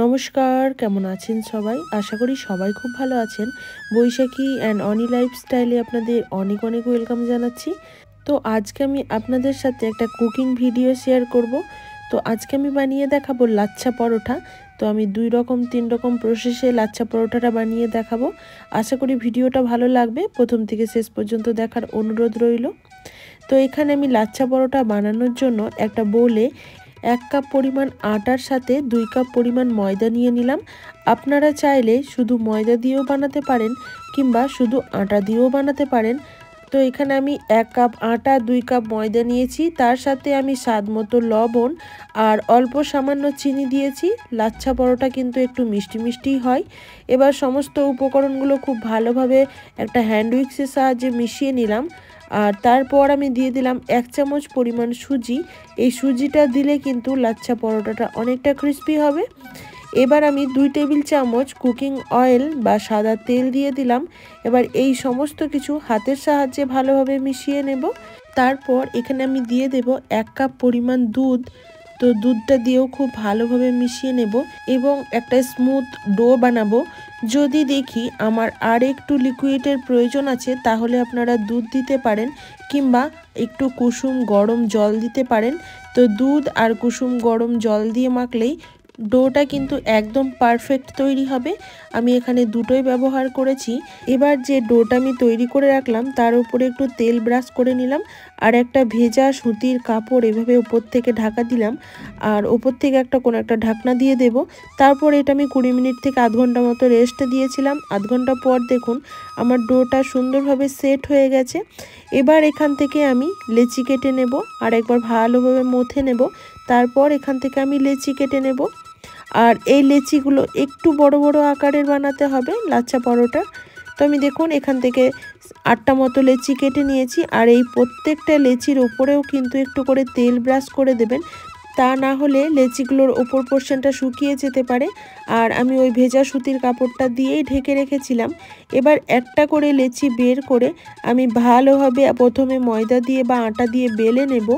নমস্কার, কেমন আছেন সবাই? আশা করি সবাই খুব ভালো আছেন। বৈশাখী অ্যান্ড অনি লাইফস্টাইলে আপনাদের অনেক অনেক ওয়েলকাম জানাচ্ছি। তো আজকে আমি আপনাদের সাথে একটা কুকিং ভিডিও শেয়ার করব। তো আজকে আমি বানিয়ে দেখাবো লাচ্ছা পরোটা। তো আমি 2 রকম 3 রকম প্রসেসে লাচ্ছা পরোটাটা বানিয়ে দেখাবো। আশা করি ভিডিওটা ভালো লাগবে। প্রথম থেকে শেষ পর্যন্ত দেখার অনুরোধ রইল। তো এখানে আমি লাচ্ছা পরোটা বানানোর জন্য একটা বোলে 1 কাপ পরিমাণ আটার সাথে 2 কাপ পরিমাণ ময়দা নিয়ে নিলাম। আপনারা চাইলে শুধু ময়দা দিয়েও বানাতে পারেন কিংবা শুধু আটা দিয়েও বানাতে পারেন। তো এখানে আমি 1 কাপ আটা 2 কাপ ময়দা নিয়েছি, তার সাথে আমি স্বাদ মতো লবণ আর অল্প সামান্য চিনি দিয়েছি। লাচ্ছা পরোটা কিন্তু একটু মিষ্টি মিষ্টি হয়। এবার সমস্ত উপকরণগুলো খুব ভালোভাবে একটা হ্যান্ড উইক্সের সাহায্যে মিশিয়ে নিলাম। আর তারপর আমি দিয়ে দিলাম 1 চামচ পরিমাণ সুজি। এই সুজিটা দিলে কিন্তু লাচ্ছা পরোটাটা অনেকটা ক্রিস্পি হবে। এবার আমি 2 টেবিল চামচ কুকিং অয়েল বা সাদা তেল দিয়ে দিলাম। এবার এই সমস্ত কিছু হাতের সাহায্যে ভালোভাবে মিশিয়ে নেব। তারপর এখানে আমি দিয়ে দেব 1 কাপ পরিমাণ দুধ। তো দুধটা দিয়েও খুব ভালোভাবে মিশিয়ে নেব এবং একটা স্মুথ ডো বানাবো। যদি দেখি আমার আর একটু লিকুইডের প্রয়োজন আছে তাহলে আপনারা দুধ দিতে পারেন কিংবা একটু কুসুম গরম জল দিতে পারেন। তো দুধ আর কুসুম গরম জল দিয়ে মাখলেই ডোটা কিন্তু একদম পারফেক্ট তৈরি হবে। আমি এখানে দুটোই ব্যবহার করেছি। এবার যে ডোটা আমি তৈরি করে রাখলাম তার উপরে একটু তেল ব্রাশ করে নিলাম আর একটা ভেজা সুতির কাপড় এভাবে উপর থেকে ঢাকা দিলাম আর উপর থেকে কোনো একটা ঢাকনা দিয়ে দেব। তারপর এটা আমি 20 মিনিট থেকে আধ ঘন্টা মতো রেস্টে দিয়েছিলাম। আধ ঘন্টা পর দেখুন আমার ডোটা সুন্দরভাবে সেট হয়ে গেছে। এবার এখান থেকে আমি লেচি কেটে নেব আর একবার ভালোভাবে মথে নেব। তারপর এখান থেকে আমি লেচি কেটে নেব। আর এই লেচিগুলো একটু বড় বড় আকারের বানাতে হবে লাচ্ছা পরোটা। তো আমি দেখুন এখান থেকে 8টা মতো লেচি কেটে নিয়েছি আর এই প্রত্যেকটা লেচির উপরেও কিন্তু একটু করে তেল ব্রাশ করে দেবেন, তা না হলে লেচিগুলোর ওপর পোর্শনটা শুকিয়ে যেতে পারে। আর আমি ওই ভেজা সুতির কাপড়টা দিয়েই ঢেকে রেখেছিলাম। এবার একটা করে লেচি বের করে আমি ভালোভাবে প্রথমে ময়দা দিয়ে বা আটা দিয়ে বেলে নেব।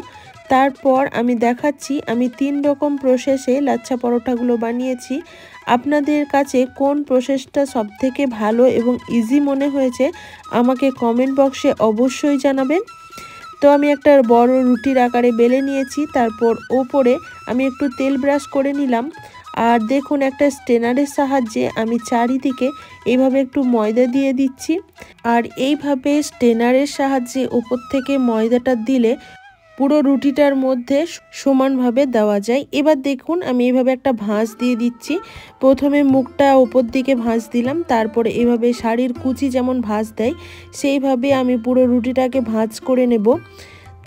তারপর আমি দেখাচ্ছি আমি 3 রকম প্রসেসে লাচ্ছা পরোটাগুলো বানিয়েছি। আপনাদের কাছে কোন প্রসেসটা সবথেকে ভালো এবং ইজি মনে হয়েছে আমাকে কমেন্ট বক্সে অবশ্যই জানাবেন। তো আমি একটা বড় রুটির আকারে বেলে নিয়েছি, তারপর ওপরে আমি একটু তেল ব্রাশ করে নিলাম আর দেখুন একটা স্ট্রেনারের সাহায্যে আমি চারিদিকে এইভাবে একটু ময়দা দিয়ে দিচ্ছি। আর এইভাবে স্ট্রেনারের সাহায্যে উপর থেকে ময়দাটা দিলে পুরো রুটিটার মধ্যে সমানভাবে দেওয়া যায়। এবার দেখুন আমি এইভাবে একটা ভাঁজ দিয়ে দিচ্ছি। প্রথমে মুখটা ওপর দিকে ভাঁজ দিলাম, তারপরে এভাবে শাড়ির কুচি যেমন ভাঁজ দেয় সেইভাবে আমি পুরো রুটিটাকে ভাঁজ করে নেব।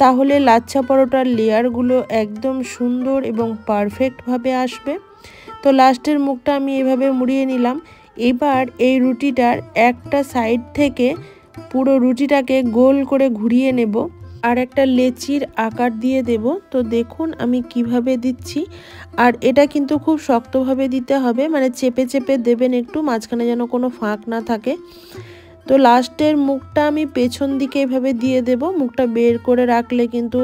তাহলে লাচ্ছা পরোটার লেয়ারগুলো একদম সুন্দর এবং পারফেক্টভাবে আসবে। তো লাস্টের মুখটা আমি এভাবে মুড়িয়ে নিলাম। এবার এই রুটিটার একটা সাইড থেকে পুরো রুটিটাকে গোল করে ঘুরিয়ে নেব আর একটা লেচির আকার দিয়ে দেব। তো দেখুন আমি কিভাবে দিচ্ছি। আর এটা কিন্তু খুব শক্তভাবে দিতে হবে, মানে চেপে চেপে দেবেন একটু, মাঝখানে যেন কোনো ফাঁক না থাকে। তো লাস্টের মুখটা আমি পেছন দিকে এভাবে দিয়ে দেব। মুখটা বের করে রাখলে কিন্তু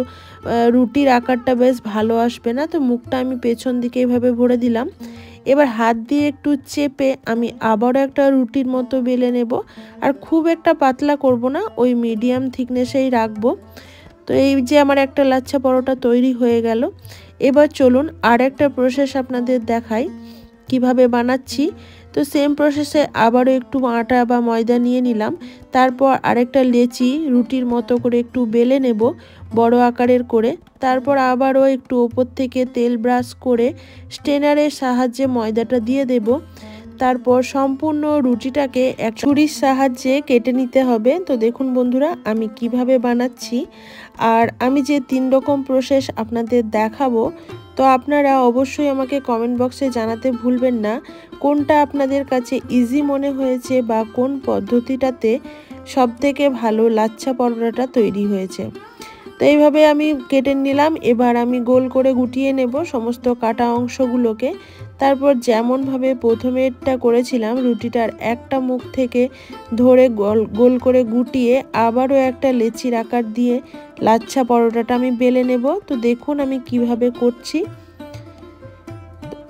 রুটির আকারটা বেশ ভালো আসবে না। তো মুখটা আমি পেছন দিকে এভাবে ভরে দিলাম। এবার হাত দিয়ে একটু চেপে আমি আবারও একটা রুটির মতো বেলে নেব। আর খুব একটা পাতলা করব না, ওই মিডিয়াম থিকনেসেই রাখবো। তো এই যে আমার একটা লাচ্ছা পরোটা তৈরি হয়ে গেল। এবার চলুন আর একটা প্রসেস আপনাদের দেখাই কিভাবে বানাচ্ছি। তো সেম প্রসেসে আবারও একটু আটা বা ময়দা নিয়ে নিলাম। তারপর আরেকটা লেচি রুটির মতো করে একটু বেলে নেব বড় আকারের করে। তারপর আবারও একটু ওপর থেকে তেল ব্রাশ করে স্ট্রেনারের সাহায্যে ময়দাটা দিয়ে দেব। তারপর সম্পূর্ণ রুটিটাকে এক ছুরির সাহায্যে কেটে নিতে হবে। তো দেখুন বন্ধুরা আমি কিভাবে বানাচ্ছি। আর আমি যে 3 রকম প্রসেস আপনাদের দেখাবো, তো আপনারা অবশ্যই আমাকে কমেন্ট বক্সে জানাতে ভুলবেন না কোনটা আপনাদের কাছে ইজি মনে হয়েছে বা কোন পদ্ধতিটাতে সবথেকে ভালো লাচ্ছা পরোটাটা তৈরি হয়েছে। তো এইভাবে আমি কেটে নিলাম। এবার আমি গোল করে গুটিয়ে নেব সমস্ত কাটা অংশগুলোকে। তারপর যেমনভাবে প্রথমেরটা করেছিলাম রুটিটার একটা মুখ থেকে ধরে গোল করে গুটিয়ে আবারও একটা লেচির আকার দিয়ে লাচ্ছা পরোটাটা আমি বেলে নেব। তো দেখুন আমি কিভাবে করছি।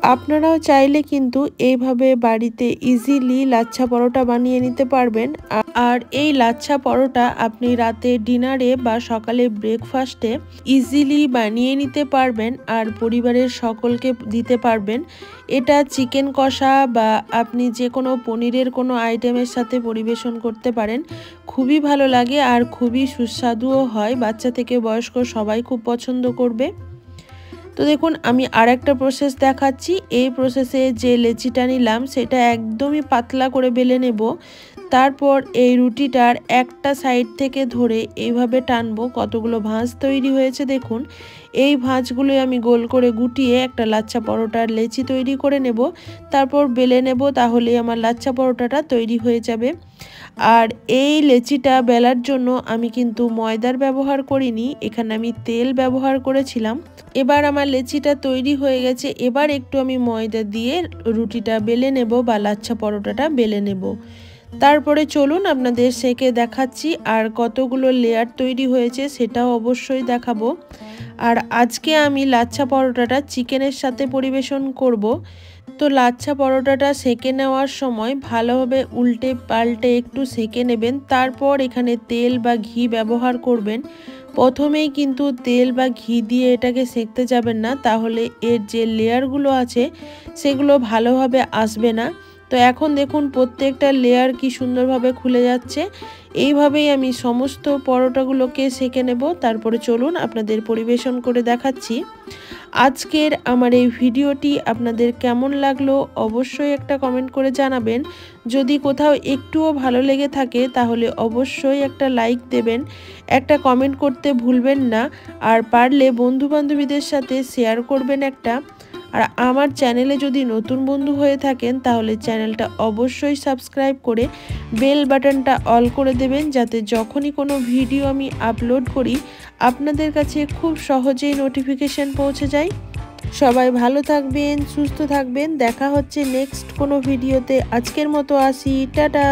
আপনারাও চাইলে কিন্তু এইভাবে বাড়িতে ইজিলি লাচ্ছা পরোটা বানিয়ে নিতে পারবেন। আর এই লাচ্ছা পরোটা আপনি রাতে ডিনারে বা সকালে ব্রেকফাস্টে ইজিলি বানিয়ে নিতে পারবেন আর পরিবারের সকলকে দিতে পারবেন। এটা চিকেন কষা বা আপনি যে কোনো পনিরের কোনো আইটেমের সাথে পরিবেশন করতে পারেন। খুবই ভালো লাগে আর খুবই সুস্বাদুও হয়, বাচ্চা থেকে বয়স্ক সবাই খুব পছন্দ করবে। তো দেখুন আমি আরেকটা প্রসেস দেখাচ্ছি। এই প্রসেসে যে লেচিটা নিলাম সেটা একদমই পাতলা করে বেলে নেব। তারপর এই রুটিটার একটা সাইড থেকে ধরে এইভাবে টানবো, কতগুলো ভাঁজ তৈরি হয়েছে দেখুন। এই ভাঁজগুলোই আমি গোল করে গুটিয়ে একটা লাচ্ছা পরোটার লেচি তৈরি করে নেব, তারপর বেলে নেব, তাহলেই আমার লাচ্ছা পরোটাটা তৈরি হয়ে যাবে। আর এই লেচিটা বেলার জন্য আমি কিন্তু ময়দার ব্যবহার করিনি, এখানে আমি তেল ব্যবহার করেছিলাম। এবার আমার লেচিটা তৈরি হয়ে গেছে, এবার একটু আমি ময়দা দিয়ে রুটিটা বেলে নেব বা লাচ্ছা পরোটাটা বেলে নেব। তারপরে চলুন আপনাদের সেকে দেখাচ্ছি আর কতগুলো লেয়ার তৈরি হয়েছে সেটাও অবশ্যই দেখাবো। আর আজকে আমি লাচ্ছা পরোটাটা চিকেনের সাথে পরিবেশন করব। তো লাচ্ছা পরোটাটা সেকে নেওয়ার সময় ভালোভাবে উল্টে পাল্টে একটু সেকে নেবেন, তারপর এখানে তেল বা ঘি ব্যবহার করবেন। প্রথমেই কিন্তু তেল বা ঘি দিয়ে এটাকে সেকতে যাবেন না, তাহলে এর যে লেয়ারগুলো আছে সেগুলো ভালোভাবে আসবে না। তো এখন দেখুন প্রত্যেকটা লেয়ার কি সুন্দরভাবে খুলে যাচ্ছে। এইভাবেই আমি সমস্ত পরোটাগুলোকে সেকে নেব, তারপরে চলুন আপনাদের পরিবেশন করে দেখাচ্ছি। আজকের আমার এই ভিডিওটি আপনাদের কেমন লাগলো অবশ্যই একটা কমেন্ট করে জানাবেন। যদি কোথাও একটুও ভালো লেগে থাকে তাহলে অবশ্যই একটা লাইক দেবেন, একটা কমেন্ট করতে ভুলবেন না। আর পারলে বন্ধু-বান্ধবীদের সাথে শেয়ার করবেন একটা। আর আমার চ্যানেলে যদি নতুন বন্ধু হয়ে থাকেন তাহলে চ্যানেলটা অবশ্যই সাবস্ক্রাইব করে বেল বাটনটা অল করে দেবেন, যাতে যখনই কোনো ভিডিও আমি আপলোড করি আপনাদের কাছে খুব সহজেই নোটিফিকেশন পৌঁছে যায়। সবাই ভালো থাকবেন, সুস্থ থাকবেন, দেখা হচ্ছে নেক্সট কোনো ভিডিওতে। আজকের মতো আসি, টাটা।